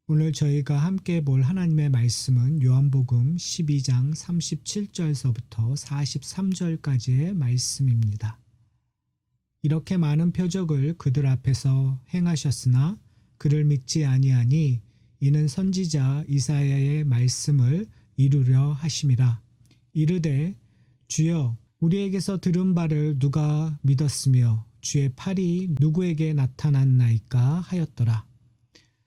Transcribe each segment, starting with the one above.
오늘 저희가 함께 볼 하나님의 말씀은 요한복음 12장 37절서부터 43절까지의 말씀입니다. 이렇게 많은 표적을 그들 앞에서 행하셨으나 그를 믿지 아니하니 이는 선지자 이사야의 말씀을 이루려 하심이라. 이르되 주여 우리에게서 들은 바를 누가 믿었으며 주의 팔이 누구에게 나타났나이까 하였더라.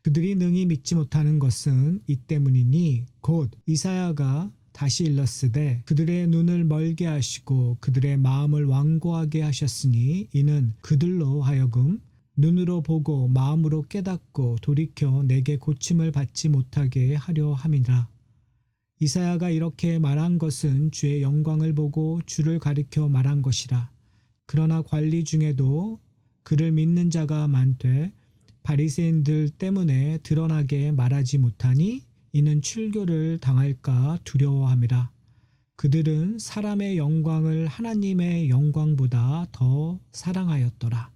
그들이 능히 믿지 못하는 것은 이 때문이니 곧 이사야가 다시 일렀으되 그들의 눈을 멀게 하시고 그들의 마음을 완고하게 하셨으니 이는 그들로 하여금 눈으로 보고 마음으로 깨닫고 돌이켜 내게 고침을 받지 못하게 하려 함이라. 이사야가 이렇게 말한 것은 주의 영광을 보고 주를 가리켜 말한 것이라. 그러나 관리 중에도 그를 믿는 자가 많되 바리새인들 때문에 드러나게 말하지 못하니 이는 출교를 당할까 두려워함이라. 그들은 사람의 영광을 하나님의 영광보다 더 사랑하였더라.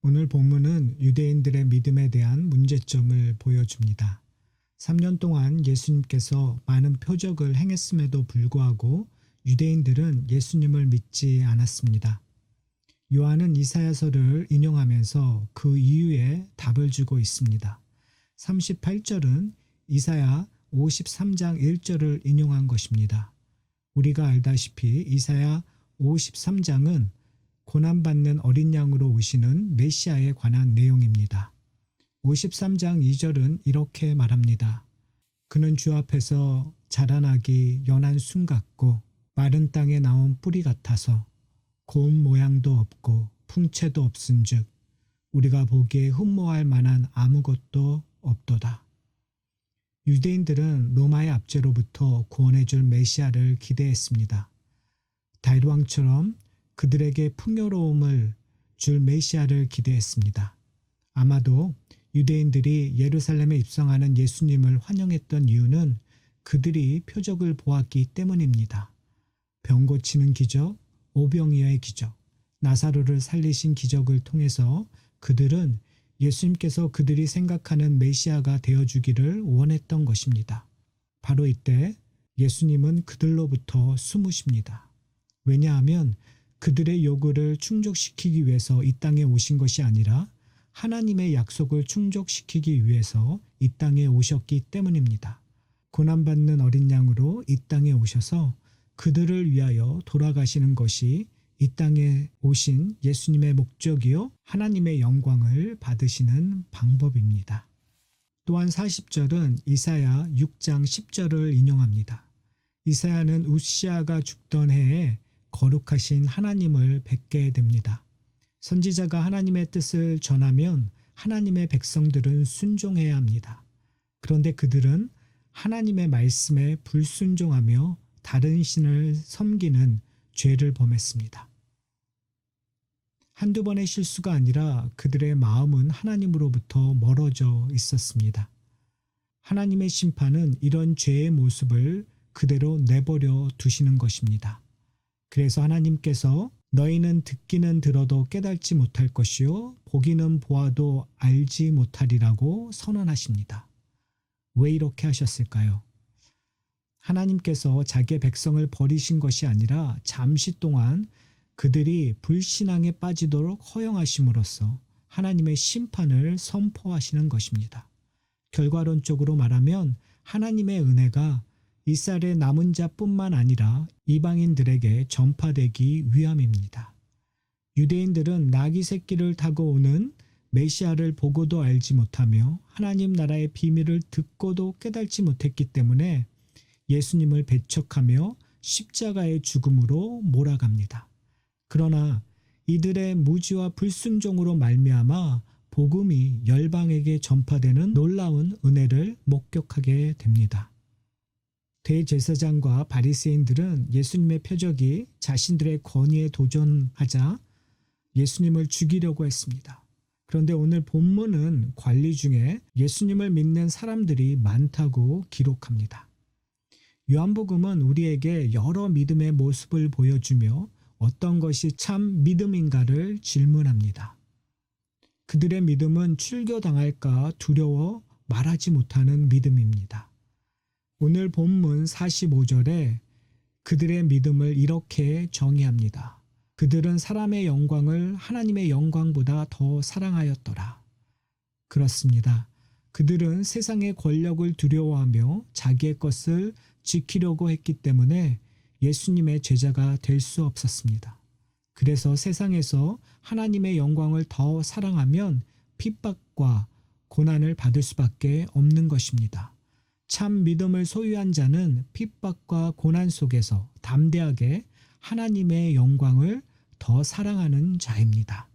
오늘 본문은 유대인들의 믿음에 대한 문제점을 보여줍니다. 3년 동안 예수님께서 많은 표적을 행했음에도 불구하고 유대인들은 예수님을 믿지 않았습니다. 요한은 이사야서를 인용하면서 그 이유에 답을 주고 있습니다. 38절은 이사야 53장 1절을 인용한 것입니다. 우리가 알다시피 이사야 53장은 고난받는 어린 양으로 오시는 메시아에 관한 내용입니다. 53장 2절은 이렇게 말합니다. 그는 주 앞에서 자라나기 연한 순 같고 마른 땅에 나온 뿌리 같아서 고운 모양도 없고 풍채도 없은즉 우리가 보기에 흠모할 만한 아무것도 없도다. 유대인들은 로마의 압제로부터 구원해 줄 메시아를 기대했습니다. 다윗왕처럼 그들에게 풍요로움을 줄 메시아를 기대했습니다. 아마도 유대인들이 예루살렘에 입성하는 예수님을 환영했던 이유는 그들이 표적을 보았기 때문입니다. 병 고치는 기적, 오병이어의 기적, 나사로를 살리신 기적을 통해서 그들은 예수님께서 그들이 생각하는 메시아가 되어주기를 원했던 것입니다. 바로 이때 예수님은 그들로부터 숨으십니다. 왜냐하면 그들의 요구를 충족시키기 위해서 이 땅에 오신 것이 아니라 하나님의 약속을 충족시키기 위해서 이 땅에 오셨기 때문입니다. 고난받는 어린 양으로 이 땅에 오셔서 그들을 위하여 돌아가시는 것이 이 땅에 오신 예수님의 목적이요 하나님의 영광을 받으시는 방법입니다. 또한 40절은 이사야 6장 10절을 인용합니다. 이사야는 우시아가 죽던 해에 거룩하신 하나님을 뵙게 됩니다. 선지자가 하나님의 뜻을 전하면 하나님의 백성들은 순종해야 합니다. 그런데 그들은 하나님의 말씀에 불순종하며 다른 신을 섬기는 죄를 범했습니다. 한두 번의 실수가 아니라 그들의 마음은 하나님으로부터 멀어져 있었습니다. 하나님의 심판은 이런 죄의 모습을 그대로 내버려 두시는 것입니다. 그래서 하나님께서 너희는 듣기는 들어도 깨닫지 못할 것이요 보기는 보아도 알지 못하리라고 선언하십니다. 왜 이렇게 하셨을까요? 하나님께서 자기의 백성을 버리신 것이 아니라 잠시 동안 그들이 불신앙에 빠지도록 허용하심으로써 하나님의 심판을 선포하시는 것입니다. 결과론적으로 말하면 하나님의 은혜가 이스라엘의 남은 자뿐만 아니라 이방인들에게 전파되기 위함입니다. 유대인들은 나귀 새끼를 타고 오는 메시아를 보고도 알지 못하며 하나님 나라의 비밀을 듣고도 깨닫지 못했기 때문에 예수님을 배척하며 십자가의 죽음으로 몰아갑니다. 그러나 이들의 무지와 불순종으로 말미암아 복음이 열방에게 전파되는 놀라운 은혜를 목격하게 됩니다. 대제사장과 바리새인들은 예수님의 표적이 자신들의 권위에 도전하자 예수님을 죽이려고 했습니다. 그런데 오늘 본문은 관리 중에 예수님을 믿는 사람들이 많다고 기록합니다. 요한복음은 우리에게 여러 믿음의 모습을 보여주며 어떤 것이 참 믿음인가를 질문합니다. 그들의 믿음은 출교당할까 두려워 말하지 못하는 믿음입니다. 오늘 본문 45절에 그들의 믿음을 이렇게 정의합니다. 그들은 사람의 영광을 하나님의 영광보다 더 사랑하였더라. 그렇습니다. 그들은 세상의 권력을 두려워하며 자기의 것을 지키려고 했기 때문에 예수님의 제자가 될 수 없었습니다. 그래서 세상에서 하나님의 영광을 더 사랑하면 핍박과 고난을 받을 수밖에 없는 것입니다. 참 믿음을 소유한 자는 핍박과 고난 속에서 담대하게 하나님의 영광을 더 사랑하는 자입니다.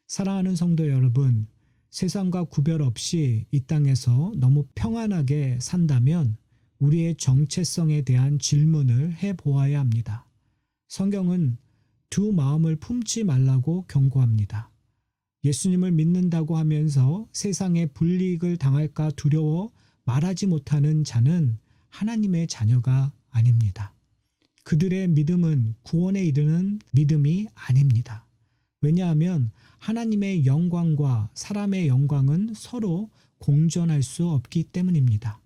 사랑하는 성도 여러분, 세상과 구별 없이 이 땅에서 너무 평안하게 산다면 우리의 정체성에 대한 질문을 해보아야 합니다. 성경은 두 마음을 품지 말라고 경고합니다. 예수님을 믿는다고 하면서 세상에 불이익을 당할까 두려워 말하지 못하는 자는 하나님의 자녀가 아닙니다. 그들의 믿음은 구원에 이르는 믿음이 아닙니다. 왜냐하면 하나님의 영광과 사람의 영광은 서로 공존할 수 없기 때문입니다.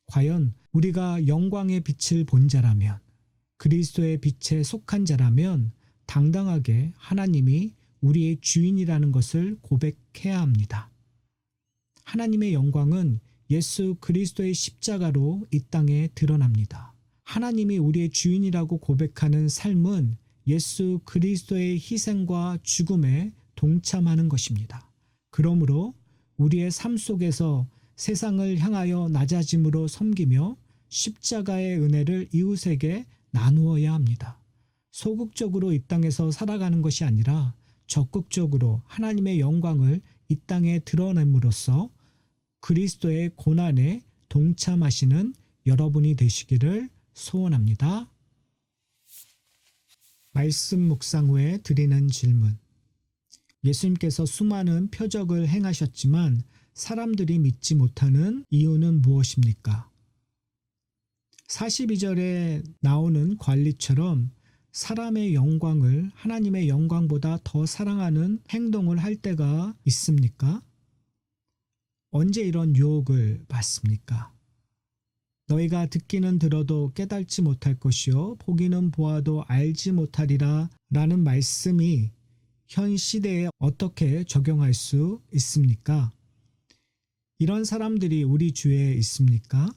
과연 우리가 영광의 빛을 본 자라면, 그리스도의 빛에 속한 자라면 당당하게 하나님이 우리의 주인이라는 것을 고백해야 합니다. 하나님의 영광은 예수 그리스도의 십자가로 이 땅에 드러납니다. 하나님이 우리의 주인이라고 고백하는 삶은 예수 그리스도의 희생과 죽음에 동참하는 것입니다. 그러므로 우리의 삶 속에서 세상을 향하여 낮아짐으로 섬기며 십자가의 은혜를 이웃에게 나누어야 합니다. 소극적으로 이 땅에서 살아가는 것이 아니라 적극적으로 하나님의 영광을 이 땅에 드러냄으로써 그리스도의 고난에 동참하시는 여러분이 되시기를 소원합니다. 말씀 묵상 후에 드리는 질문. 예수님께서 수많은 표적을 행하셨지만 사람들이 믿지 못하는 이유는 무엇입니까? 42절에 나오는 관리처럼 사람의 영광을 하나님의 영광보다 더 사랑하는 행동을 할 때가 있습니까? 언제 이런 유혹을 받습니까? 너희가 듣기는 들어도 깨달지 못할 것이요 보기는 보아도 알지 못하리라 라는 말씀이 현 시대에 어떻게 적용할 수 있습니까? 이런 사람들이 우리 주위에 있습니까?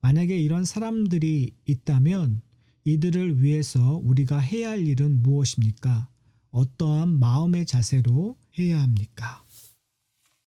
만약에 이런 사람들이 있다면 이들을 위해서 우리가 해야 할 일은 무엇입니까? 어떠한 마음의 자세로 해야 합니까?